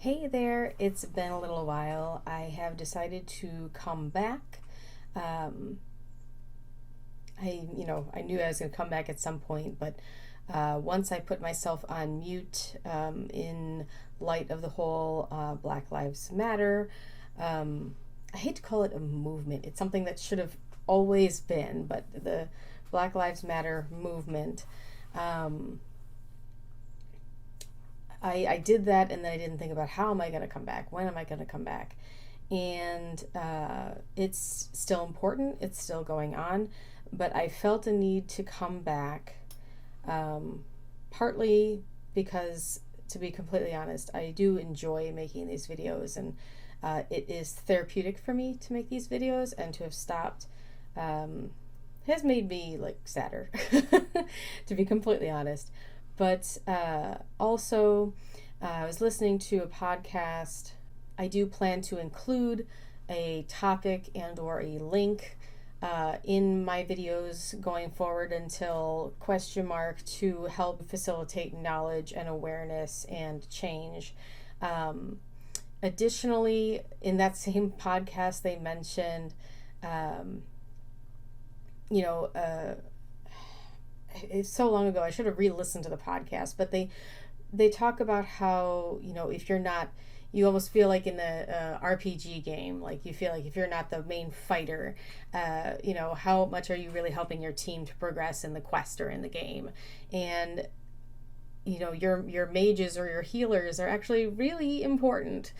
Hey there, it's been a little while. I have decided to come back. Um, I knew I was going to come back at some point, but once I put myself on mute in light of the whole Black Lives Matter, I hate to call it a movement. It's something that should have always been, but the Black Lives Matter movement. Um, I did that, and then I didn't think about how am I going to come back? When am I going to come back? And it's still important. It's still going on. But I felt a need to come back, partly because, to be completely honest, I do enjoy making these videos, and it is therapeutic for me to make these videos, and to have stopped has made me like sadder, to be completely honest. But also, I was listening to a podcast. I do plan to include a topic and or a link in my videos going forward until to help facilitate knowledge and awareness and change. Additionally, in that same podcast, they mentioned, um, you know, it's so long ago, I should have re-listened to the podcast, but they talk about how, if you're not, you almost feel like in a RPG game, like you feel like if you're not the main fighter, how much are you really helping your team to progress in the quest or in the game? And your mages or your healers are actually really important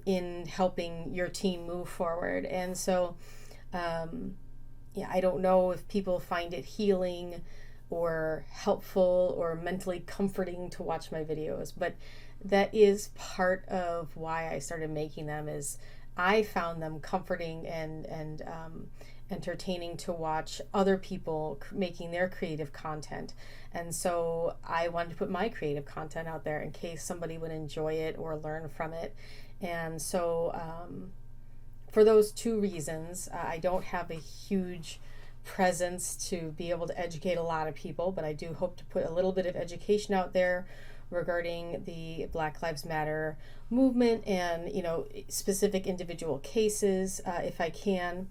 in helping your team move forward. And so I don't know if people find it healing or helpful or mentally comforting to watch my videos, but that is part of why I started making them. Is I found them comforting and entertaining to watch other people making their creative content, and so I wanted to put my creative content out there in case somebody would enjoy it or learn from it. And so for those two reasons, I don't have a huge presence to be able to educate a lot of people, but I do hope to put a little bit of education out there regarding the Black Lives Matter movement and, specific individual cases if I can.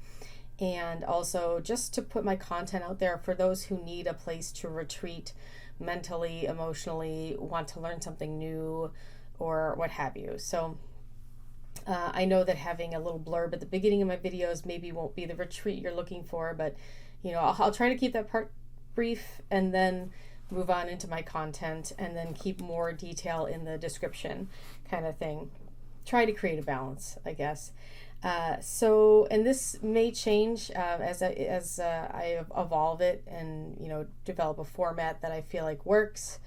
And also just to put my content out there for those who need a place to retreat mentally, emotionally, want to learn something new, or what have you. So I know that having a little blurb at the beginning of my videos maybe won't be the retreat you're looking for, but I'll try to keep that part brief and then move on into my content and then keep more detail in the description, kind of thing. Try to create a balance, I guess. And this may change as I evolve it and develop a format that I feel like works.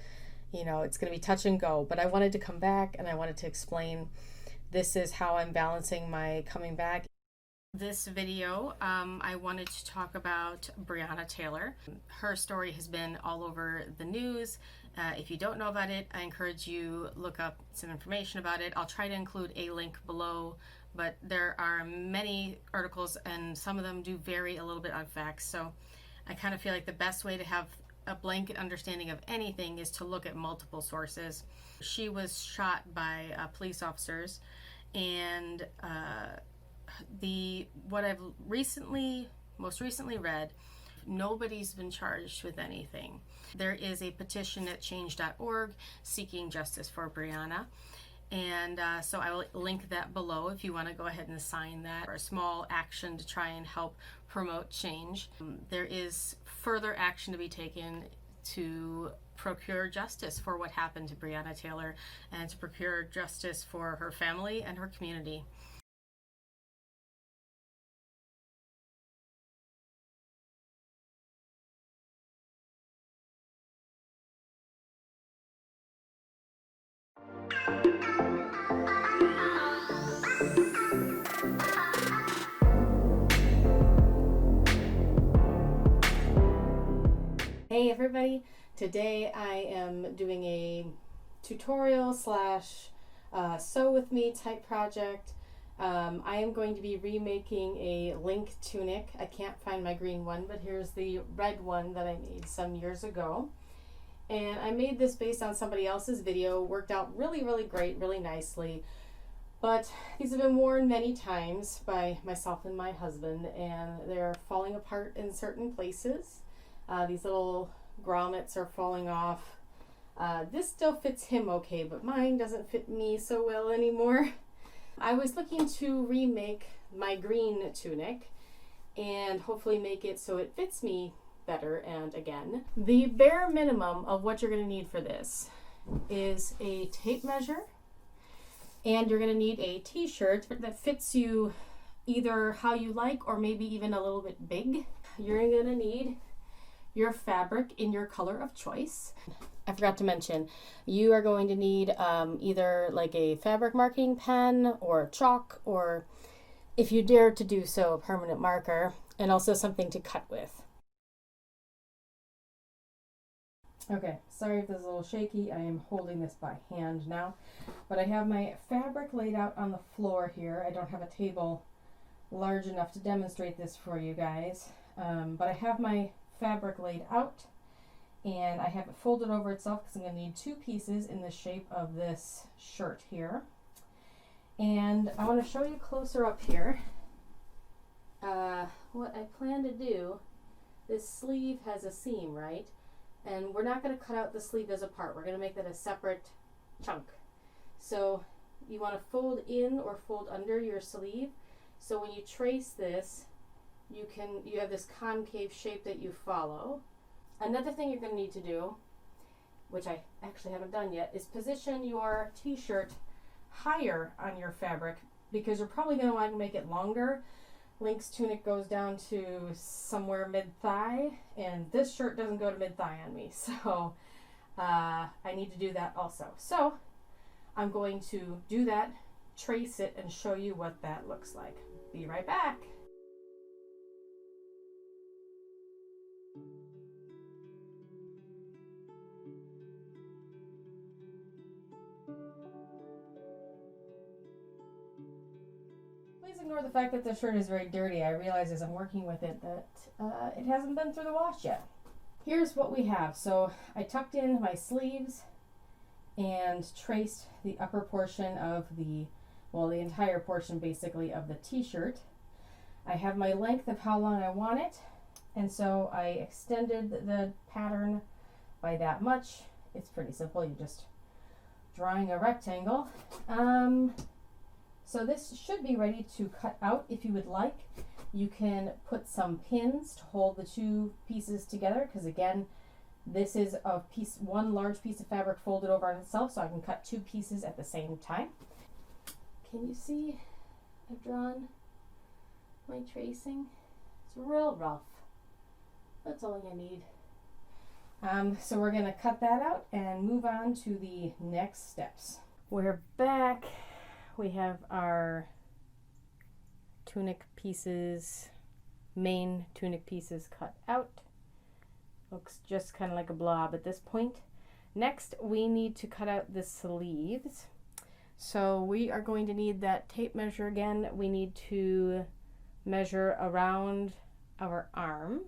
It's going to be touch and go, but I wanted to come back and I wanted to explain this is how I'm balancing my coming back. This video, I wanted to talk about Breonna Taylor. Her story has been all over the news. If you don't know about it, I encourage you look up some information about it. I'll try to include a link below, but there are many articles and some of them do vary a little bit on facts. So I kind of feel like the best way to have a blanket understanding of anything is to look at multiple sources. She was shot by police officers, and what I've most recently read, nobody's been charged with anything. There is a petition at change.org seeking justice for Breonna, and so I will link that below if you want to go ahead and sign that, or a small action to try and help promote change. There is further action to be taken to procure justice for what happened to Breonna Taylor and to procure justice for her family and her community. Hey everybody, today I am doing a tutorial slash sew with me type project. I am going to be remaking a link tunic. I can't find my green one, but here's the red one that I made some years ago. And I made this based on somebody else's video. Worked out really, really great, really nicely. But these have been worn many times by myself and my husband, and they're falling apart in certain places. These little grommets are falling off. This still fits him okay, but mine doesn't fit me so well anymore. I was looking to remake my green tunic and hopefully make it so it fits me better. And again, the bare minimum of what you're going to need for this is a tape measure, and you're going to need a t-shirt that fits you either how you like or maybe even a little bit big. You're going to need your fabric in your color of choice. I forgot to mention, you are going to need either like a fabric marking pen or chalk, or if you dare to do so, a permanent marker, and also something to cut with. Okay, sorry if this is a little shaky. I am holding this by hand now, but I have my fabric laid out on the floor here. I don't have a table large enough to demonstrate this for you guys, but I have my fabric laid out, and I have it folded over itself because I'm going to need two pieces in the shape of this shirt here. And I want to show you closer up here what I plan to do. This sleeve has a seam, right? And we're not going to cut out the sleeve as a part. We're going to make that a separate chunk. So you want to fold in or fold under your sleeve. So when you trace this, you have this concave shape that you follow. Another thing you're going to need to do, which I actually haven't done yet, is position your t-shirt higher on your fabric, because you're probably going to want to make it longer. Link's tunic goes down to somewhere mid-thigh, and this shirt doesn't go to mid-thigh on me, so I need to do that also. So I'm going to do that, trace it, and show you what that looks like. Be right back. Please ignore the fact that the shirt is very dirty. I realize as I'm working with it that it hasn't been through the wash yet. Here's what we have. So I tucked in my sleeves and traced the upper portion of the entire portion basically of the t-shirt. I have my length of how long I want it, and so I extended the pattern by that much. It's pretty simple. You're just drawing a rectangle. So this should be ready to cut out if you would like. You can put some pins to hold the two pieces together, because again, this is one large piece of fabric folded over on itself, so I can cut two pieces at the same time. Can you see I've drawn my tracing? It's real rough. That's all I need. So we're going to cut that out and move on to the next steps. We're back. We have our tunic pieces, main tunic pieces cut out. Looks just kind of like a blob at this point. Next, we need to cut out the sleeves. So we are going to need that tape measure again. We need to measure around our arm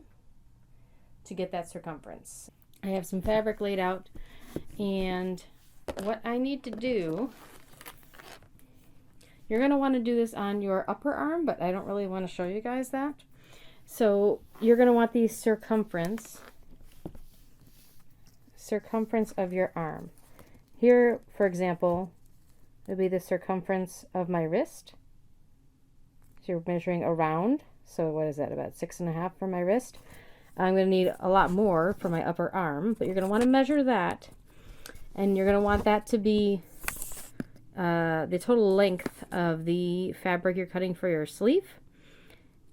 to get that circumference. I have some fabric laid out, and what I need to do, you're going to want to do this on your upper arm, but I don't really want to show you guys that. So you're going to want the circumference of your arm. Here, for example, it would be the circumference of my wrist. So you're measuring around. So what is that, about 6.5 for my wrist? I'm going to need a lot more for my upper arm, but you're going to want to measure that. And you're going to want that to be the total length of the fabric you're cutting for your sleeve.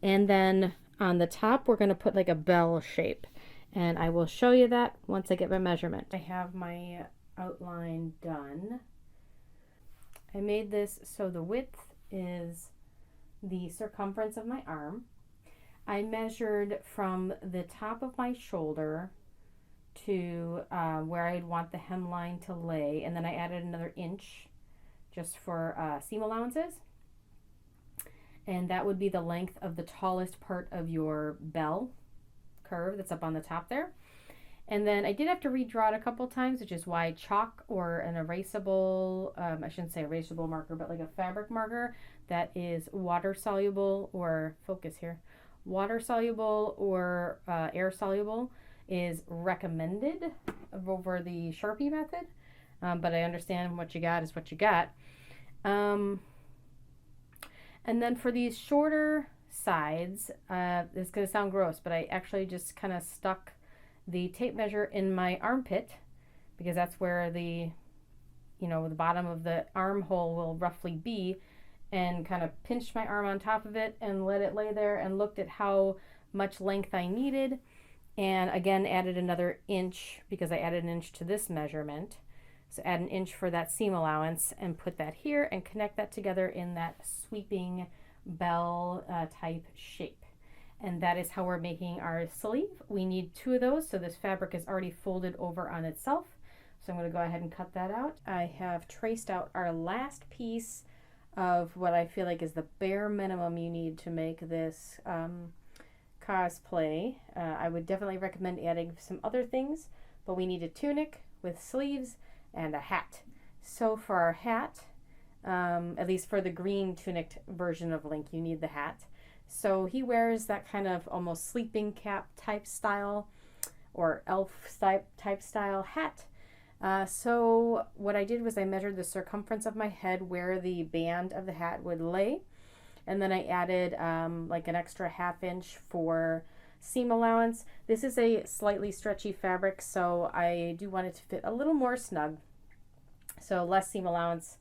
And then on the top, we're going to put like a bell shape. And I will show you that once I get my measurement. I have my outline done. I made this so the width is the circumference of my arm. I measured from the top of my shoulder to where I'd want the hemline to lay, and then I added another inch just for seam allowances. And that would be the length of the tallest part of your bell curve that's up on the top there. And then I did have to redraw it a couple times, which is why chalk or an erasable, I shouldn't say erasable marker, but like a fabric marker that is water soluble, or focus here, water soluble or air soluble is recommended over the Sharpie method. But I understand what you got is what you got. And then for these shorter sides, it's going to sound gross, but I actually just kind of stuck the tape measure in my armpit, because that's where the bottom of the armhole will roughly be, and kind of pinched my arm on top of it and let it lay there and looked at how much length I needed, and again added another inch because I added an inch to this measurement. So add an inch for that seam allowance and put that here and connect that together in that sweeping bell type shape. And that is how we're making our sleeve. We need 2 of those, so this fabric is already folded over on itself. So I'm going to go ahead and cut that out. I have traced out our last piece of what I feel like is the bare minimum you need to make this cosplay. I would definitely recommend adding some other things, but we need a tunic with sleeves and a hat. So for our hat, at least for the green tunic version of Link, you need the hat. So he wears that kind of almost sleeping cap type style or elf type style hat. So what I did was I measured the circumference of my head where the band of the hat would lay, and then I added like an extra ½ inch for seam allowance. This is a slightly stretchy fabric, so I do want it to fit a little more snug. So less seam allowance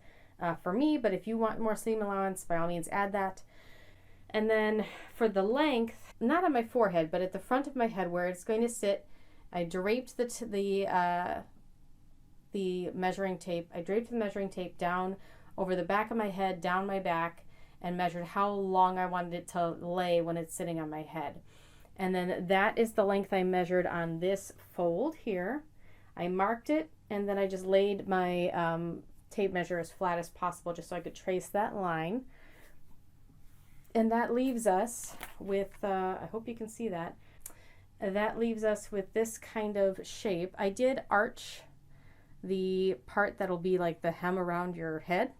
for me, but if you want more seam allowance, by all means add that. And then for the length, not on my forehead, but at the front of my head where it's going to sit, I draped the measuring tape. I draped the measuring tape down over the back of my head, down my back, and measured how long I wanted it to lay when it's sitting on my head. And then that is the length I measured on this fold here. I marked it, and then I just laid my tape measure as flat as possible just so I could trace that line. And that leaves us with, I hope you can see that, that leaves us with this kind of shape. I did arch the part that'll be like the hem around your head,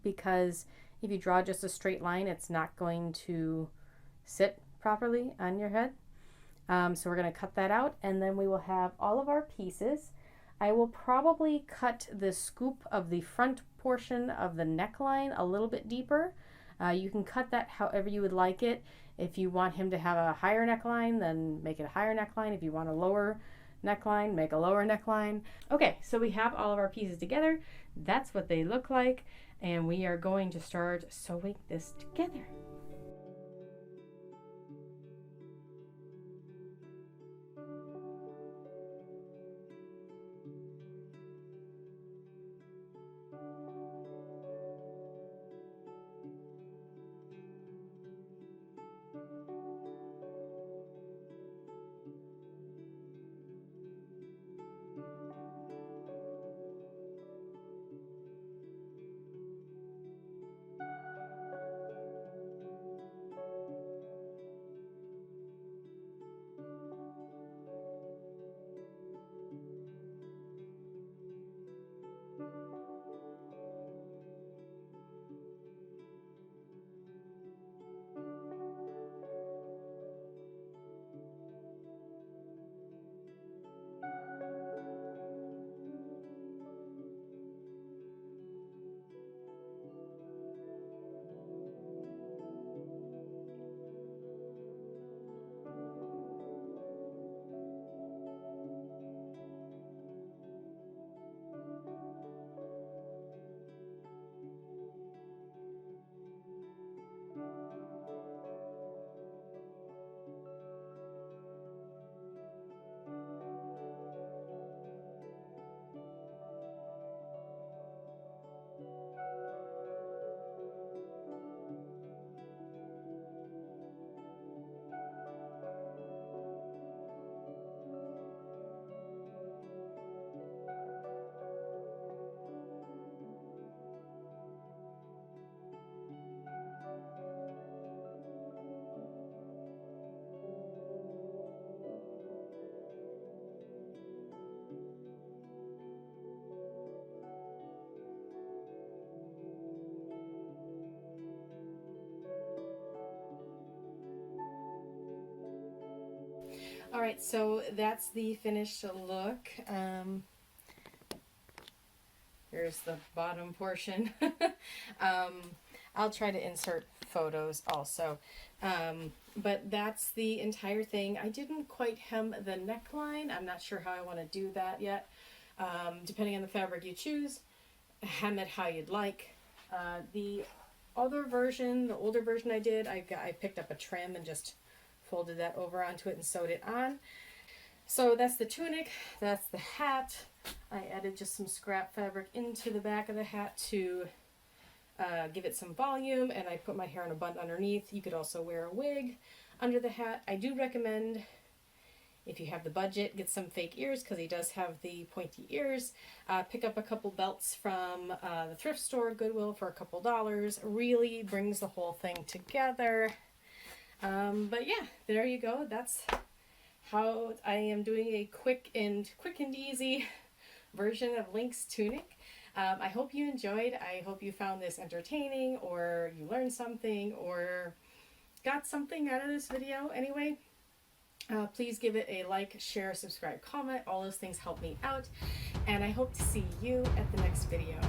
because if you draw just a straight line, it's not going to sit properly on your head. So we're going to cut that out, and then we will have all of our pieces. I will probably cut the scoop of the front portion of the neckline a little bit deeper. You can cut that however you would like it. If you want him to have a higher neckline, then make it a higher neckline. If you want a lower neckline, make a lower neckline. Okay, so we have all of our pieces together. That's what they look like, and we are going to start sewing this together. All right, so that's the finished look. Here's the bottom portion. I'll try to insert photos also. But that's the entire thing. I didn't quite hem the neckline. I'm not sure how I want to do that yet. Depending on the fabric you choose, hem it how you'd like. The other version, the older version I picked up a trim and just folded that over onto it and sewed it on. So that's the tunic, that's the hat. I added just some scrap fabric into the back of the hat to give it some volume, and I put my hair in a bun underneath. You could also wear a wig under the hat. I do recommend, if you have the budget, get some fake ears, because he does have the pointy ears. Pick up a couple belts from the thrift store, Goodwill, for a couple dollars. Really brings the whole thing together. But yeah, there you go. That's how I am doing a quick and easy version of Link's tunic. I hope you enjoyed. I hope you found this entertaining, or you learned something, or got something out of this video. Anyway, please give it a like, share, subscribe, comment. All those things help me out, and I hope to see you at the next video.